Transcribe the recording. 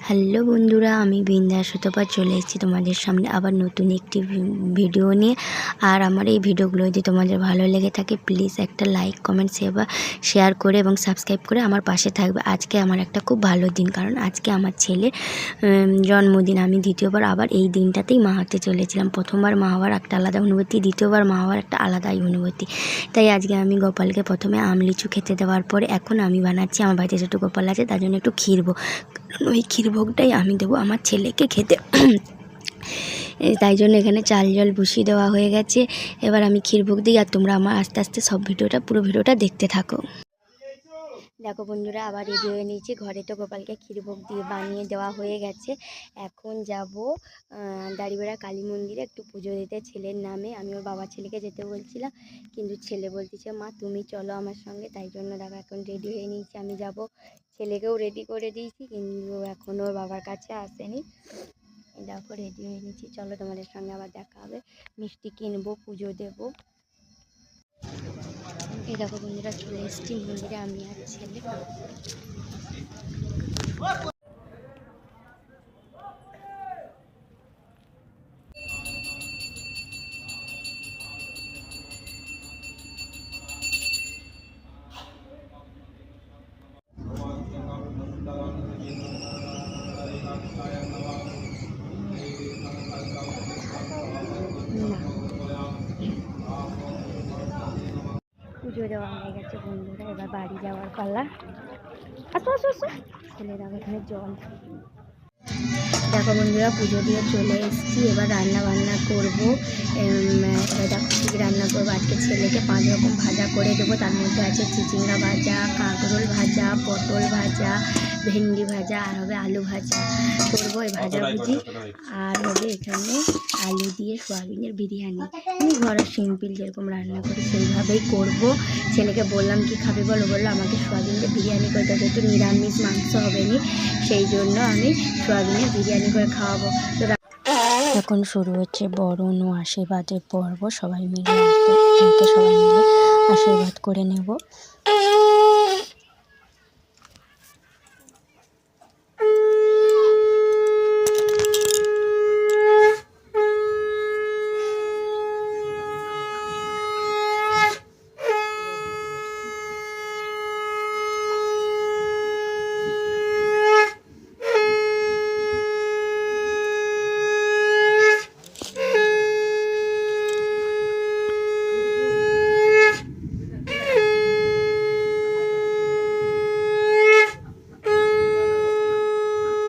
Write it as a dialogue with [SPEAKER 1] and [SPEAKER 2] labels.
[SPEAKER 1] Hello বন্ধুরা, আমি বিন্দাস সুতপা চলে এসেছি তোমাদের সামনে আবার নতুন একটি ভিডিও নিয়ে। আর আমার এই ভিডিওগুলো যদি তোমাদের ভালো লেগে থাকে প্লিজ একটা লাইক কমেন্ট শেয়ার করে এবং সাবস্ক্রাইব করে আমার পাশে থাকবে। আজকে আমার একটা খুব ভালো দিন, কারণ আজকে আমার ছেলের জন্মদিন। আমি দ্বিতীয়বার আবার এই দিনটাতেই মা হতে চলেছিলাম। প্রথমবার মা হওয়ার একটা আলাদা অনুভূতি, দ্বিতীয়বার মা হওয়ার একটা আলাদাই অনুভূতি। তাই আজকে আমি গোপালকে প্রথমে আম লিচু খেতে দেওয়ার পরে এখন আমি বানাচ্ছি, আমার বাড়িতে ছোটো গোপাল আছে তার জন্য একটু ক্ষীরবো। ওই ক্ষীরভোগটাই আমি দেবো আমার ছেলেকে খেতে। তাই জন্য এখানে চাল জল বসিয়ে দেওয়া হয়ে গেছে। এবার আমি ক্ষীরভোগ দিই, আর তোমরা আমার আস্তে আস্তে সব পুরো ভিডিওটা দেখতে থাকো। দেখো বন্ধুরা, আবার রেডি হয়ে নিয়েছি। ঘরে তো গোপালকে ক্ষীরভোগ দিয়ে বানিয়ে দেওয়া হয়ে গেছে। এখন যাব দাড়িবেড়া কালী মন্দিরে একটু পুজো দিতে ছেলের নামে। আমি ওর বাবা ছেলেকে যেতে বলছিলাম, কিন্তু ছেলে বলতেছে মা তুমি চলো আমার সঙ্গে। তাই জন্য দেখো এখন রেডি হয়ে নিয়েছি, আমি যাব। ছেলেকেও রেডি করে দিয়েছি, কিন্তু এখন ওর বাবার কাছে আসেনি। দেখো রেডি হয়ে নিয়েছি, চলো তোমাদের সঙ্গে আবার দেখা হবে। মিষ্টি কিনবো, পুজো দেবো। এই দেখো বন্ধুরা, চলে এসেছি মন্দিরে আমি আর ছেলে। পুজো দেওয়া হয়ে গেছে বন্ধুরা, এবার বাড়ি যাওয়ার পালা। আসো আসো আসো, ছেলে দেখো এখানে জল। দেখো বন্ধুরা, পুজো দিয়ে চলে এসেছি, এবার রান্না বান্না করবো। এবার দেখো কী রান্না করবো। আজকে ছেলেকে 5 রকম ভাজা করে দেবো। তার মধ্যে আছে চিচিঙ্গা ভাজা, কাঁকরোল ভাজা, পটল ভাজা, ভেন্ডি ভাজা, আর হবে আলু ভাজা করবো এই ভাজাভুজি। আর হবে এখানে আলু দিয়ে সোয়াবিনের বিরিয়ানি। আমি ঘরে সিম্পল যেরকম রান্না করি সেইভাবেই করব। ছেলেকে বললাম কি খাবে বলো, বললো আমাকে সোয়াবিনের বিরিয়ানি করে দেবো, যেহেতু নিরামিষ মাংস হবে নি, সেই জন্য আমি সোয়াবিনের বিরিয়ানি করে খাওয়াবো। তো এখন শুরু হচ্ছে বরণ ও আশীর্বাদের পর্ব। সবাই মিলে আশীর্বাদ করে নেব।